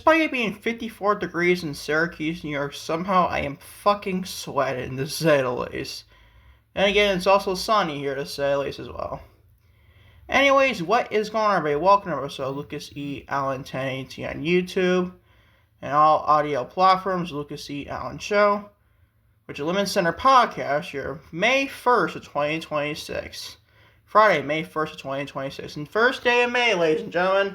despite it being 54 degrees in Syracuse, New York, somehow I am fucking sweating, to say the least. And again, it's also sunny here, to say the least, as well. Anyways, what is going on, everybody? Welcome to episode Lucas E. Allen 1080 on YouTube and all audio platforms, Lucas E. Allen Show, which is a LimitsCenter podcast here, May 1st of 2026. Friday, May 1st of 2026. And first day of May, ladies and gentlemen.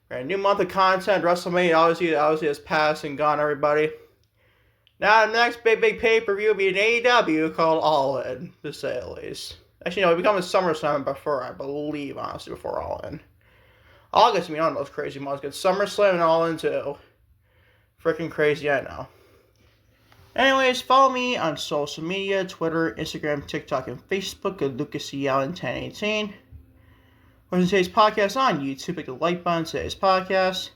We're in a new month of content. WrestleMania obviously has passed and gone, everybody. Now, the next big pay-per-view will be an AEW called All In, to say the least. Actually, no, it becomes SummerSlam before, I believe, honestly, before All In. August, one of those crazy months. Get SummerSlam and All In, too. Freaking crazy, I know. Anyways, follow me on social media, Twitter, Instagram, TikTok, and Facebook at Lucas E. Allen 1018. Watching today's podcast on YouTube, click the like button to today's podcast.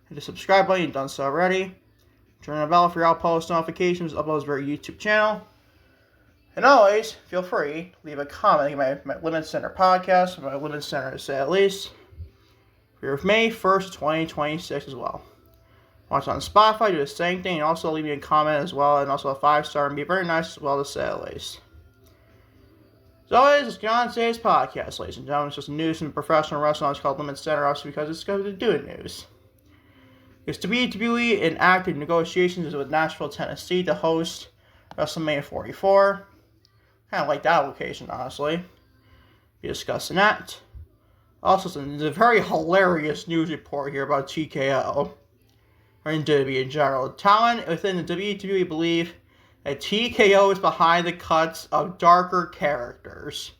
Hit the subscribe button if you've done so already. Turn on the bell for your all post notifications, uploads to our YouTube channel. And always, feel free to leave a comment on my LimitsCenter podcast, or my LimitsCenter to say at least, for May 1st, 2026 as well. Watch on Spotify, do the same thing, and also leave me a comment as well, and also a 5-star, and be very nice as well to say at least. As always, let's get on to today's podcast, ladies and gentlemen. It's just news from professional wrestling. It's called LimitsCenter, also because it's going to do news. It's WWE in active negotiations with Nashville, Tennessee to host WrestleMania 44. Kind of like that location, honestly. Be discussing that. Also, there's a very hilarious news report here about TKO. Or in WWE in general. Talent within the WWE believe that TKO is behind the cuts of darker characters.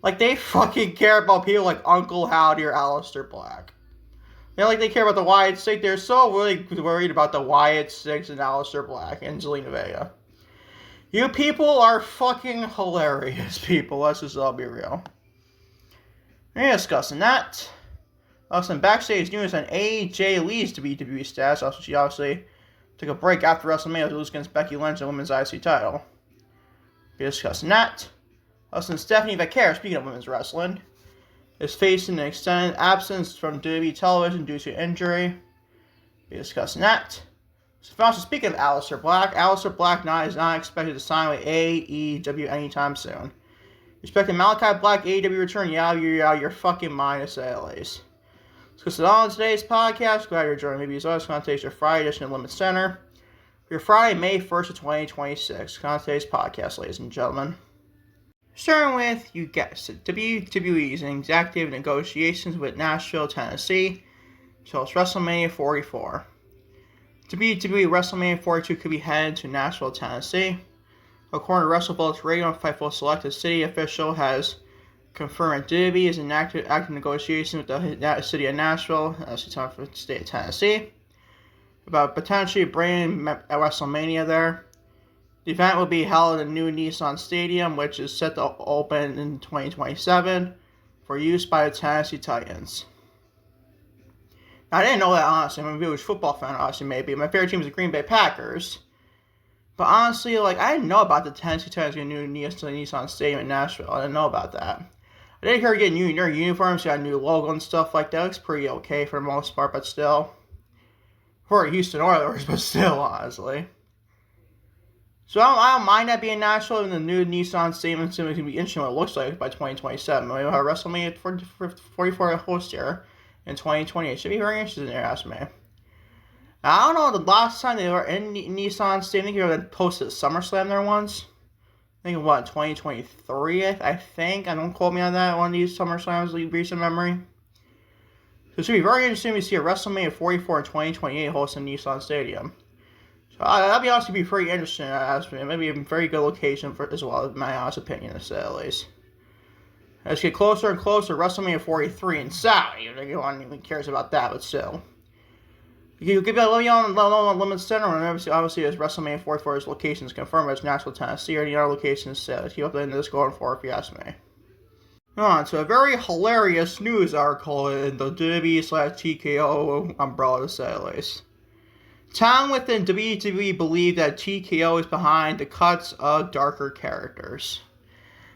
Like, they fucking care about people like Uncle Howdy or Aleister Black. Like they care about the Wyatt Six. They're so really worried about the Wyatt Six and Aleister Black and Zelina Vega. You people are fucking hilarious, people. Let's just all be real. We're discussing that. Also, Backstage news on AJ Lee's WWE status. Also, she obviously took a break after WrestleMania to lose against Becky Lynch in the Women's IC title. Be discussing that. Also, Stephanie Vaquer, speaking of women's wrestling, is facing an extended absence from WWE television due to injury. Be discussing that. So, also, speaking of Aleister Black is not expected to sign with AEW anytime soon. Expecting Malachi Black AEW return, you're out of your fucking mind, to say the least. So on today's podcast, glad you're joining me. As always, on today's your Friday edition of LimitsCenter. For your Friday, May 1st of 2026. On today's podcast, ladies and gentlemen. Starting with, you guessed it, WWE is in active negotiations with Nashville, Tennessee to host WrestleMania 44. WWE WrestleMania 42 could be headed to Nashville, Tennessee. According to WrestleVotes Radio and Fightful Select, the city official has confirmed WWE is in active negotiation with the city of Nashville, the state of Tennessee, about potentially bringing a WrestleMania there. The event will be held in the new Nissan Stadium, which is set to open in 2027 for use by the Tennessee Titans. Now, I didn't know that, honestly. I'm a huge football fan, honestly, maybe. My favorite team is the Green Bay Packers. But honestly, I didn't know about the Tennessee Titans getting a new Nissan Stadium in Nashville. I didn't know about that. I did hear getting new uniforms, got a new logo and stuff like that. It looks pretty okay for the most part, but still. For Houston Oilers, but still, honestly. So I don't mind that being Nashville in the new Nissan Stadium. It's going to be interesting what it looks like by 2027. We'll have WrestleMania 44 host here in 2028. Should be very interesting if you ask me. I don't know, the last time they were in Nissan Stadium, I think they posted SummerSlam there once. I think, 2023, I think. I don't quote me on that, one of these SummerSlams, recent memory. So it should be very interesting to see a WrestleMania 44 in 2028 hosted in Nissan Stadium. So that'd be honestly be pretty interesting, maybe a very good location for as well, in my honest opinion, to say at least. As we get closer and closer, WrestleMania 43 in Saudi. No one even cares about that, but still. You give me a little on LimitsCenter, and obviously as WrestleMania 44's locations confirmed as Nashville, Tennessee, or any other locations set. Keep up this going forward if you ask me. On to a very hilarious news article in the WWE/TKO umbrella, to say the least. Talent within WWE believe that TKO is behind the cuts of darker characters.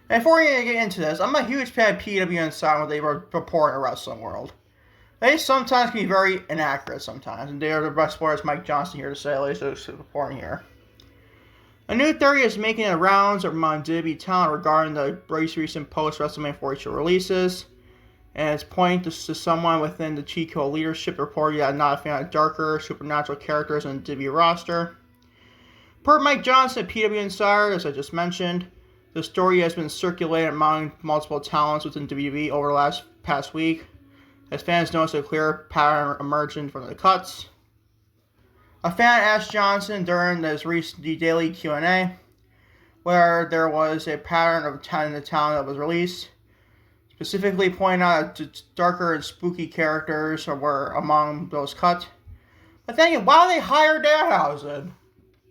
And before we get into this, I'm a huge fan of PW Insider when they report in the wrestling world. They sometimes can be very inaccurate sometimes, and they are the best players. Mike Johnson here to say, at least is reporting here. A new theory is making the rounds among WWE talent regarding the recent post-WrestleMania 42 releases, and it's pointing to someone within the TKO leadership reporting that not a fan of darker, supernatural characters on the WWE roster. Per Mike Johnson at PW Insider, as I just mentioned, the story has been circulated among multiple talents within WWE over the past week, as fans noticed a clear pattern emerging from the cuts. A fan asked Johnson during his recent daily Q&A where there was a pattern of the talent that was released, specifically pointing out that darker and spooky characters were among those cut. But then again, why do they hire Danhausen?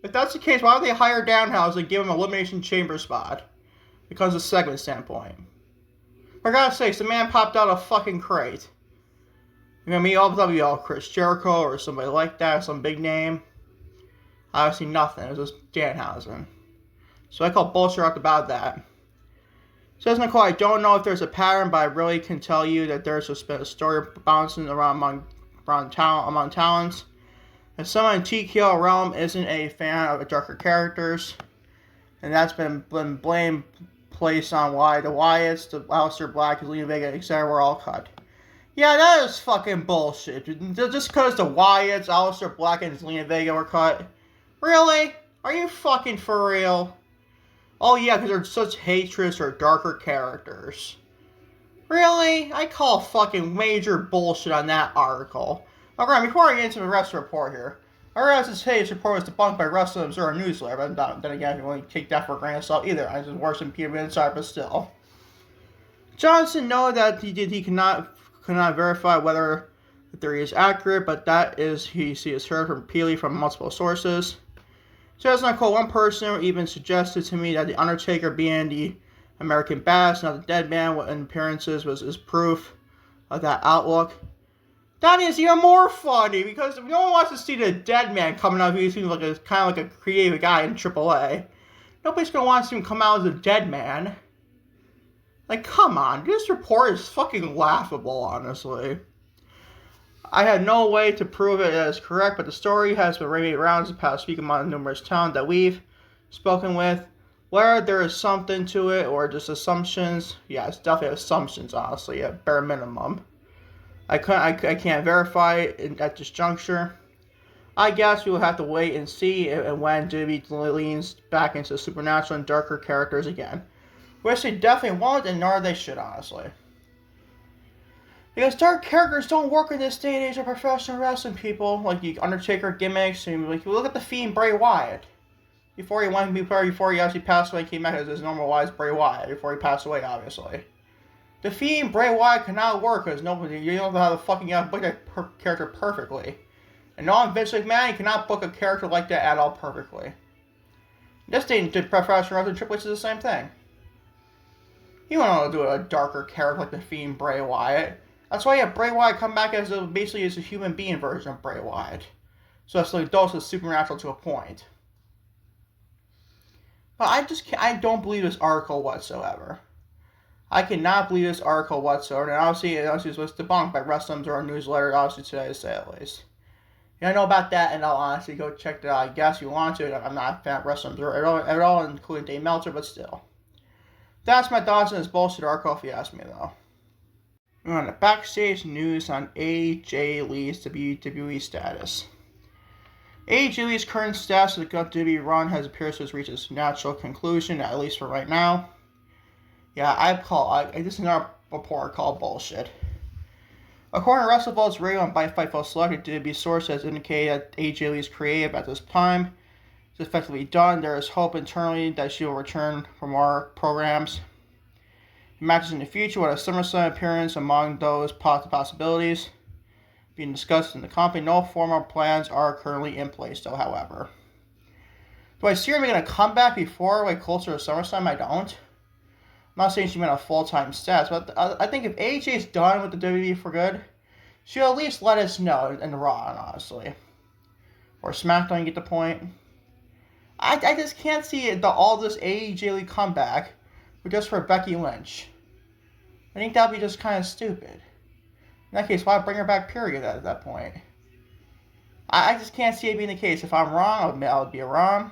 If that's the case, why would they hire Danhausen and give him an Elimination Chamber spot? Because of segment standpoint. For God's sakes, the man popped out a fucking crate. You're gonna meet all Chris Jericho or somebody like that, some big name. Obviously nothing. It was just Danhausen. So I call bullshit about that. Says Nicole, I don't know if there's a pattern, but I really can tell you that there's a story bouncing around among talents. If someone in TKO realm isn't a fan of darker characters, and that's been blame placed on why the Wyatts, the Aleister Black, the Zelina Vega, etc. were all cut. Yeah, that is fucking bullshit. Just because the Wyatts, Aleister Black, and Zelina Vega were cut? Really? Are you fucking for real? Oh yeah, because they're such hatreds or darker characters. Really? I call fucking major bullshit on that article. Alright, before I get into the rest of the report here, I realize this report was debunked by Wrestling Observer newsletter, but then again, I can only take that for a grain of salt either. It's worse than Peter Inside, but still. Johnson noted that he cannot verify whether the theory is accurate, but that is he has heard repeatedly from multiple sources. So as I quote, one person even suggested to me that The Undertaker being the American Badass, not the dead man in appearances, is proof of that outlook. That is even more funny because no one wants to see the dead man coming out. He seems like kind of like a creative guy in AAA. Nobody's gonna want to see him come out as a dead man. Like, come on, this report is fucking laughable, honestly. I had no way to prove it as correct, but the story has been made rounds the past week among numerous talent that we've spoken with. Whether there is something to it or just assumptions, yeah, it's definitely assumptions, honestly, at bare minimum. I can't verify it at this juncture. I guess we will have to wait and see when WWE leans back into supernatural and darker characters again. Which they definitely won't, and nor they should, honestly. Because dark characters don't work in this day and age of professional wrestling, people. Like the Undertaker gimmicks, and like look at the Fiend Bray Wyatt. Before he actually passed away, he came back as his normal wise Bray Wyatt. Before he passed away, obviously. The Fiend Bray Wyatt cannot work because you don't know how to fucking book that character perfectly. And no, Vince McMahon cannot book a character like that at all perfectly. This day in professional wrestling, Triple H is the same thing. You don't know how to do a darker character like the Fiend Bray Wyatt. That's why you have Bray Wyatt come back as basically as a human being version of Bray Wyatt. So it's like dose of supernatural to a point. But I don't believe this article whatsoever. I cannot believe this article whatsoever. And obviously it was debunked by Wrestling Observer newsletter, obviously today to say at least. You don't know about that, and I'll honestly go check that out. I guess you want to. I'm not a fan of Wrestling Observer at all, including Dave Meltzer, but still. That's my thoughts on this bullshit article, if you ask me, though. We're on the backstage news on AJ Lee's WWE status. AJ Lee's current status of the WWE run has appeared to have reached its natural conclusion, at least for right now. Yeah, this is another report called bullshit. According to WrestleVault's radio and by Fightful Select, WWE source has indicated that AJ Lee's creative at this time is effectively done. There is hope internally that she will return for more programs. Matches in the future with a SummerSlam appearance among those possibilities being discussed in the company. No formal plans are currently in place, though, however. Do I see her making a comeback before, closer to SummerSlam? I don't. I'm not saying she made a full-time status, but I think if AJ's done with the WWE for good, she'll at least let us know in Raw, honestly. Or SmackDown, you get the point. I just can't see all this AJ Lee comeback just for Becky Lynch. I think that'd be just kind of stupid. that case, why bring her back, period, at that point? I just can't see it being the case. If I'm wrong, I'll admit I would be wrong.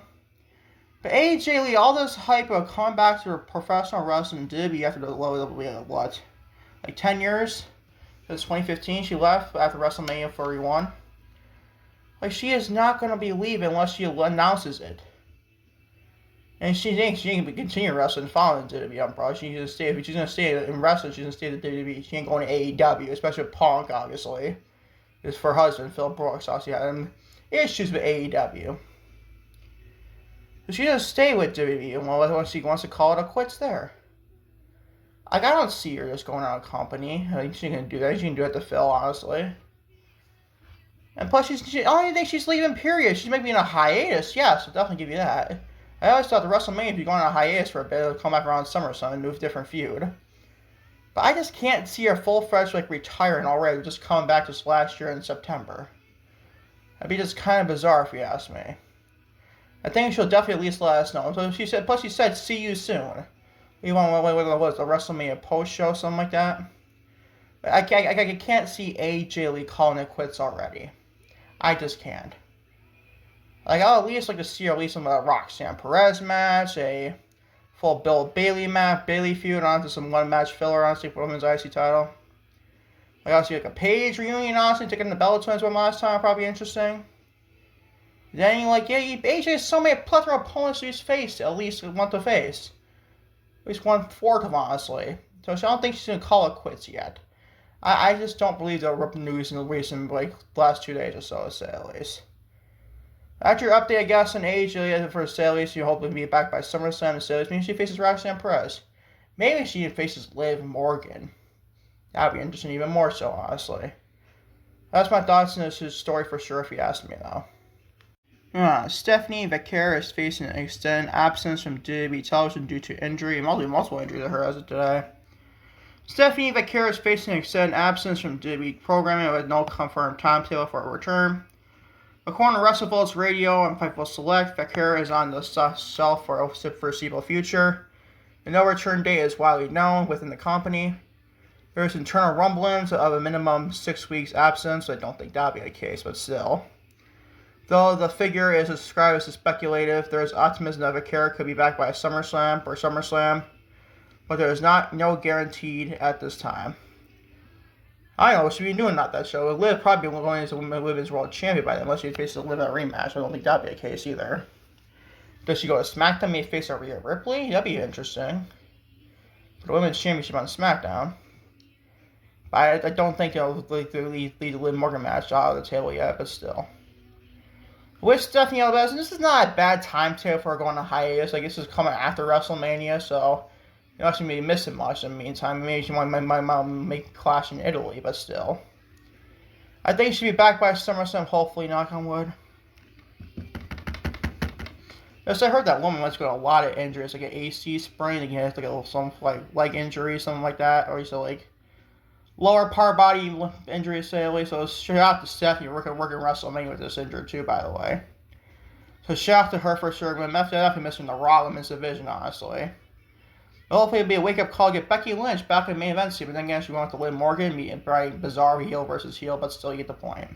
But AJ Lee, all this hype of coming back to professional wrestling WWE after the WWE, what? Like 10 years? Since 2015, she left after WrestleMania 41. Like, she is not going to be leaving unless she announces it. And she ain't going to continue wrestling following WWE, I'm probably. She's going to stay. If she's going to stay in wrestling, she's going to stay at WWE. She ain't going to AEW, especially with Punk, obviously. It's for her husband, Phil Brooks, obviously had issues with AEW. So she doesn't stay with WWE unless she wants to call it a quits there. I don't see her just going out of company. I think she's going to do that. She can do it to Phil, honestly. And plus, I don't even think she's leaving, period. She's maybe in a hiatus. Yes, I'll definitely give you that. I always thought the WrestleMania, if you're going on a hiatus for a bit, it'll come back around SummerSlam and move a different feud. But I just can't see her full-fledged, like, retiring already, just coming back this last year in September. That'd be just kind of bizarre if you ask me. I think she'll definitely at least let us know. So she said, plus she said, see you soon. You want what was the WrestleMania post show, something like that? I can't see AJ Lee calling it quits already. I just can't. Like, I'll at least like to see her at least some Roxanne Perez match, a full Bill Bailey match, Bailey feud onto some one match filler, honestly, for women's IC title. Like, I'll see like a Paige reunion, honestly, taking the Bella Twins one last time, probably interesting. Then you're like, yeah, AJ has so many plethora of opponents to his face, at least want to face. At least 1/4 of, honestly. So I don't think she's going to call it quits yet. I just don't believe they'll rip the news in the recent, like, last 2 days or so, to say at least. After your update, I guess, on AJ for Sally's, you hopefully be back by SummerSlam and Sally's. Maybe she faces Roxanne Perez. Maybe she faces Liv Morgan. That would be interesting, even more so, honestly. That's my thoughts on this story for sure, if you ask me, though. Stephanie Vaquer is facing an extended absence from WWE television due to injury, multiple injuries to her as of today. Stephanie Vaquer is facing an extended absence from WWE programming with no confirmed timetable for her return. According to WrestleVotes Radio and Fightful Select, Vaquer is on the shelf for a foreseeable future. The no return date is widely known within the company. There is internal rumblings of a minimum 6 weeks absence. I don't think that would be the case, but still. Though the figure is described as speculative, there is optimism that Vaquer could be back by SummerSlam, but there is no guaranteed at this time. I don't know what she'd be doing at that show. Liv probably going as a women's world champion by then, unless she faces a Liv at a rematch. I don't think that'd be the case either. Does she go to SmackDown, maybe face Rhea Ripley? That'd be interesting. For the women's championship on SmackDown. But I don't think they'll lead the Liv Morgan match out of the table yet, but still. With Stephanie Alves, and this is not a bad timetable for her going on hiatus. Like, this is coming after WrestleMania, so you're not going to be missing much in the meantime. Maybe she might make a clash in Italy, but still. I think she'll be back by SummerSlam, hopefully, knock on wood. Yes, I heard that woman went through a lot of injuries, like an AC sprain, again, like some leg injury, something like that, or like lower part body injury, say at least. So shout out to Stephanie working WrestleMania with this injury too, by the way. So shout out to her for sure. But definitely missing the Raw Women's division, honestly. But hopefully it'll be a wake-up call to get Becky Lynch back in the main event scene. But then again, she went to Liv Morgan, meeting probably bizarre heel versus heel, but still you get the point.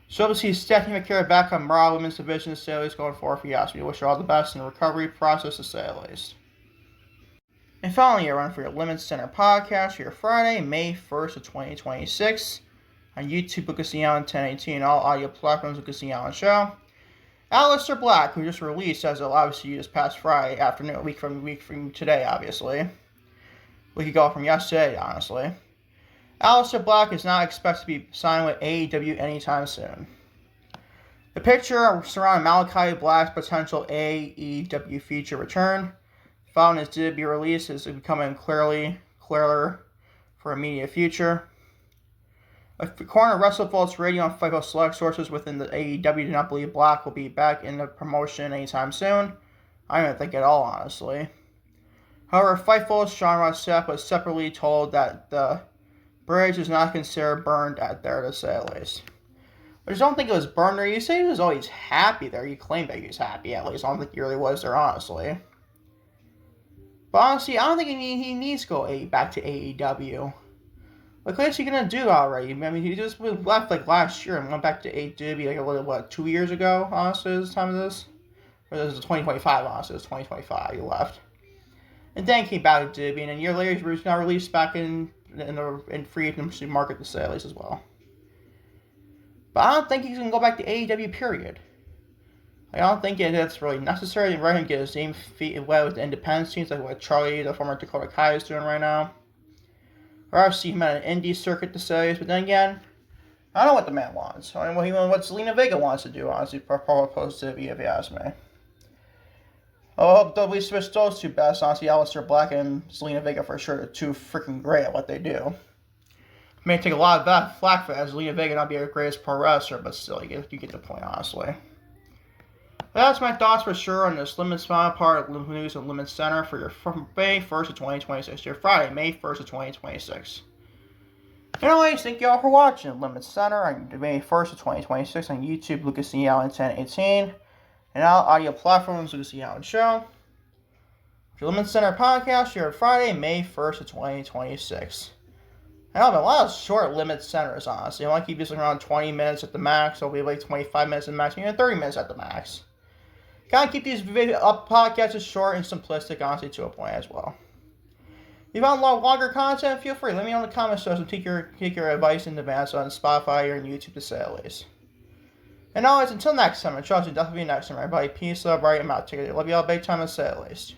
So to see Stephanie Vaquer back on Raw Women's division, to say at least going forward, if you ask me. Wish her all the best in the recovery process, to say at least. And finally, a run for your LimitsCenter podcast for your Friday, May 1st of 2026. On YouTube, Lucas the Allen 1018, all audio platforms, Lucas the Allen Show. Aleister Black, who just released as of obviously this past Friday afternoon, a week from today, obviously. We could go from yesterday, honestly. Aleister Black is not expected to be signed with AEW anytime soon. The picture surrounding Malachi Black's potential AEW future return following his WWE release is becoming clearer for a immediate future. According to WrestleVotes Radio and Fightful Select, sources within the AEW do not believe Black will be back in the promotion anytime soon. I don't think at all, honestly. However, Fightful's Sean Ross Sapp was separately told that the bridge is not considered burned at there, to say at least. I just don't think it was burned there. You say he was always happy there. You claim that he was happy, at least. I don't think he really was there, honestly. But honestly, I don't think he needs to go back to AEW. What is he gonna do already? I mean, he just left like last year and went back to AW like what 2 years ago. Honestly, this time of this, or this is 2025. Honestly, it's 2025. He left, and then came back to WWE, and a year later he was now released back in free agency market to say at least as well. But I don't think he's gonna go back to AEW. Period. I don't think it's really necessary to let him get his name feet wet with the independent scenes like what Charlie, the former Dakota Kai, is doing right now. Or I've seen him at an indie circuit to say, but then again, I don't know what the man wants. I don't know what Zelina Vega wants to do, honestly, opposed to if you ask me. I hope that we switch those two best, honestly, Aleister Black and Zelina Vega for sure. They're too freaking great at what they do. It may take a lot of that flack for that, Zelina Vega not be the greatest pro wrestler, but still, you get the point, honestly. But that's my thoughts for sure on this Limits part of news and LimitsCenter for your May 1st of 2026, your Friday, May 1st of 2026. Anyways, thank you all for watching LimitsCenter on May 1st of 2026 on YouTube, Lucas E. Allen 1018, and all audio platforms, Lucas E. Allen Show. For LimitsCenter podcast here on Friday, May 1st of 2026. I know, a lot of short LimitsCenters, honestly. I want to keep this around 20 minutes at the max. I'll be like 25 minutes at the max, even 30 minutes at the max. Kind of keep these podcasts short and simplistic, honestly, to a point as well. If you want longer content, feel free. Let me know in the comments so take your advice in advance on Spotify or on YouTube to say at least. And always, until next time, I trust you definitely next time, everybody. Peace, love, right, I'm out. Take it. Love you all big time to say at least.